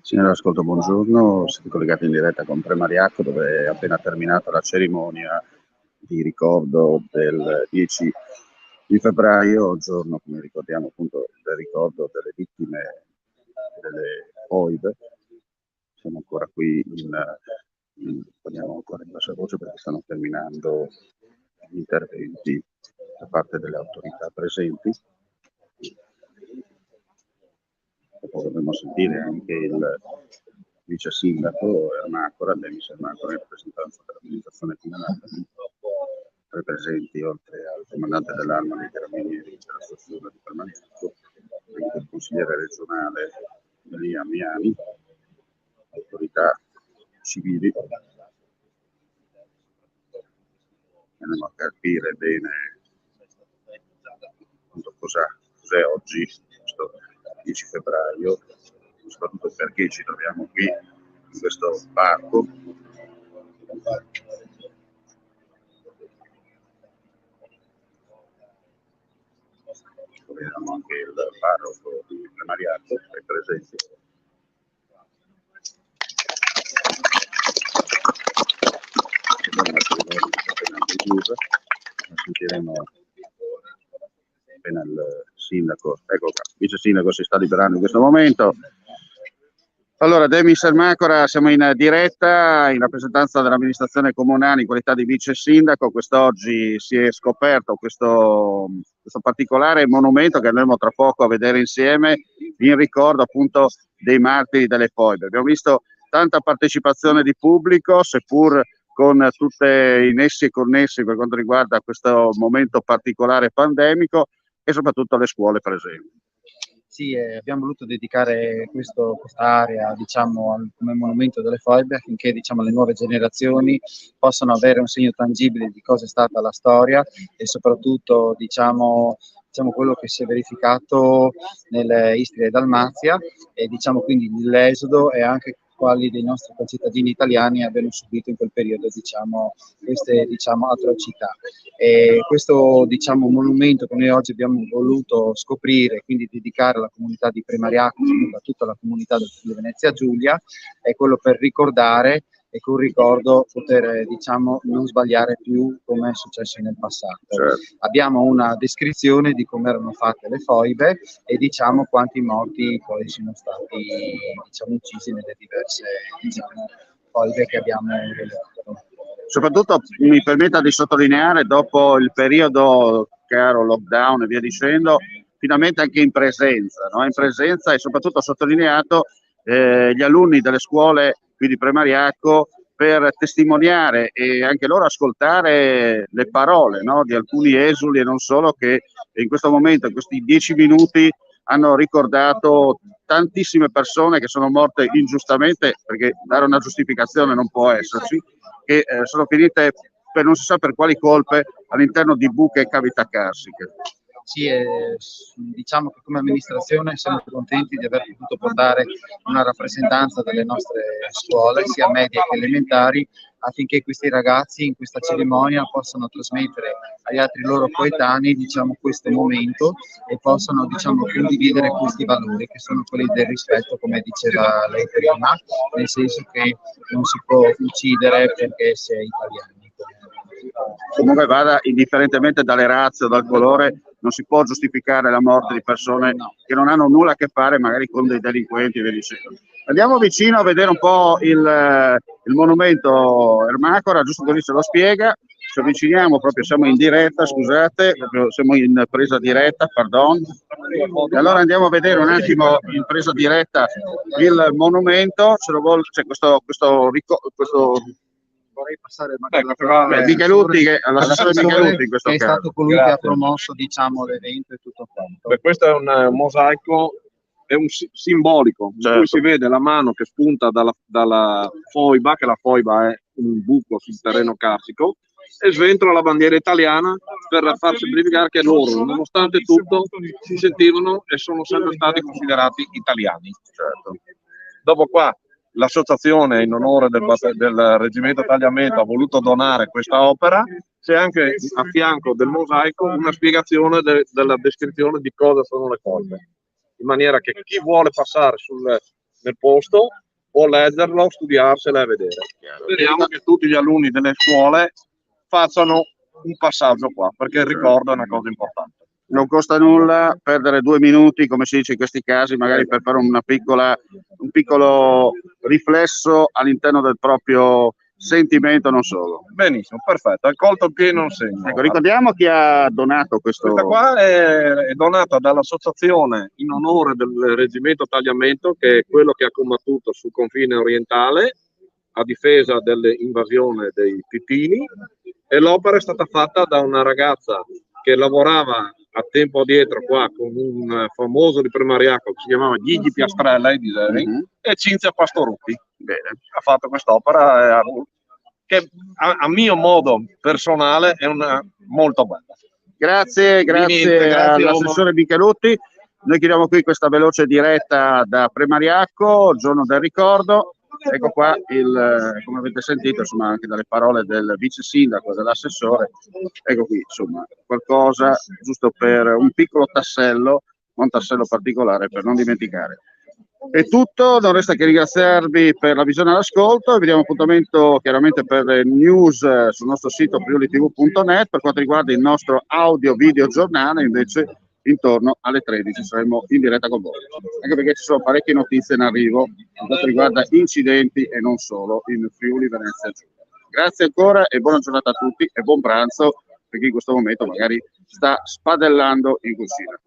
Signora Ascolto, buongiorno. Siete collegati in diretta con Premariacco, dove è appena terminata la cerimonia di ricordo del 10 di febbraio, giorno, come ricordiamo, appunto, del ricordo delle vittime delle foibe. Siamo ancora qui parliamo ancora in bassa voce perché stanno terminando gli interventi da parte delle autorità presenti. Dopo dovremo sentire anche il vice sindaco Ermacora, Demis Ermacora, in rappresentanza dell'amministrazione comunale, presenti oltre al comandante dell'Arma dei Carabinieri della stazione di Premariacco, anche il consigliere regionale Elia Miani, autorità civili. Andiamo a capire bene cos'è oggi, questo 10 febbraio, soprattutto perché ci troviamo qui in questo parco. Vediamo anche il parroco di Premariacco, che è presente. Sentiremo appena il sindaco, ecco qua, il vice sindaco si sta liberando in questo momento. Allora, Demis Ermacora, siamo in diretta in rappresentanza dell'amministrazione comunale in qualità di vice sindaco. Quest'oggi si è scoperto questo particolare monumento che andremo tra poco a vedere insieme in ricordo appunto dei martiri delle foibe. Abbiamo visto tanta partecipazione di pubblico, seppur con tutte i nessi e connessi per quanto riguarda questo momento particolare pandemico, e soprattutto le scuole presenti. Sì, abbiamo voluto dedicare questa area, diciamo, come monumento delle foibe, affinché, diciamo, le nuove generazioni possano avere un segno tangibile di cosa è stata la storia e soprattutto, diciamo quello che si è verificato nell'Istria e Dalmazia, e diciamo quindi l'esodo e anche quali dei nostri concittadini italiani abbiano subito in quel periodo, diciamo, queste, diciamo, atrocità. E questo, diciamo, monumento che noi oggi abbiamo voluto scoprire, quindi dedicare alla comunità di Premariacco, a tutta la comunità del Friuli Venezia Giulia, è quello per ricordare e con ricordo poter, diciamo, non sbagliare più come è successo nel passato. Certo. Abbiamo una descrizione di come erano fatte le foibe e diciamo quanti morti poi sono stati, diciamo, uccisi nelle diverse, diciamo, foibe che abbiamo rilevato. Soprattutto mi permetta di sottolineare, dopo il periodo chiaro lockdown e via dicendo, finalmente anche in presenza, no? In presenza, e soprattutto sottolineato gli alunni delle scuole qui di Premariacco, per testimoniare e anche loro ascoltare le parole, no? Di alcuni esuli e non solo, che in questo momento, in questi 10 minuti, hanno ricordato tantissime persone che sono morte ingiustamente, perché dare una giustificazione non può esserci, che sono finite per non si sa per quali colpe all'interno di buche e cavità carsiche. Sì, diciamo che come amministrazione siamo contenti di aver potuto portare una rappresentanza delle nostre scuole, sia medie che elementari, affinché questi ragazzi in questa cerimonia possano trasmettere agli altri loro coetanei, diciamo, questo momento e possano, diciamo, condividere questi valori che sono quelli del rispetto, come diceva lei prima, nel senso che non si può uccidere perché si è italiani. Comunque vada, indifferentemente dalle razze o dal colore, non si può giustificare la morte di persone che non hanno nulla a che fare magari con dei delinquenti e via dicendo. Andiamo vicino a vedere un po' il monumento Ermacora, giusto così se lo spiega. Ci avviciniamo, proprio siamo in diretta, scusate, proprio siamo in presa diretta, pardon. E allora andiamo a vedere un attimo in presa diretta il monumento. C'è questo vorrei passare la parola Michelutti, all'assessore Michelutti in questo che è caso. stato colui che ha promosso, diciamo, l'evento e tutto quanto. Beh, questo è un mosaico, è un simbolico, in cui si vede la mano che spunta dalla foiba, che la foiba è un buco sul terreno carsico, e sventola la bandiera italiana per far semplificare che loro, nonostante tutto, si sentivano e sono sempre stati considerati italiani. Certo. Dopo qua l'associazione in onore del Reggimento Tagliamento ha voluto donare questa opera, c'è anche a fianco del mosaico una spiegazione della descrizione di cosa sono le foibe, in maniera che chi vuole passare nel posto può leggerlo, studiarsela e vedere. Speriamo che tutti gli alunni delle scuole facciano un passaggio qua, perché il ricordo è una cosa importante. Non costa nulla perdere 2 minuti, come si dice in questi casi, magari per fare un piccolo riflesso all'interno del proprio sentimento, non solo. Benissimo, perfetto, hai colto il pieno il segno. Ecco, ricordiamo chi ha donato questo. Questa qua è donata dall'associazione in onore del Reggimento Tagliamento, che è quello che ha combattuto sul confine orientale a difesa dell'invasione dei titini, e l'opera è stata fatta da una ragazza che lavorava a tempo addietro qua con un famoso di Premariaco che si chiamava Gigi Piastrella e Cinzia Pastorutti. Bene. Ha fatto quest'opera che a mio modo personale è una molto bella. Grazie all'assessore Michelutti. Noi chiudiamo qui questa veloce diretta da Premariaco, giorno del ricordo. Ecco qua, come avete sentito, insomma, anche dalle parole del vice sindaco, dell'assessore, ecco qui, insomma, qualcosa giusto per un piccolo tassello, un tassello particolare per non dimenticare. È tutto, non resta che ringraziarvi per la visione e l'ascolto, e vi diamo appuntamento chiaramente per le news sul nostro sito friulitv.net. Per quanto riguarda il nostro audio video giornale, invece, intorno alle 13 saremo in diretta con voi, anche perché ci sono parecchie notizie in arrivo per quanto riguarda incidenti e non solo in Friuli Venezia Giulia. Grazie ancora e buona giornata a tutti e buon pranzo per chi in questo momento magari sta spadellando in cucina.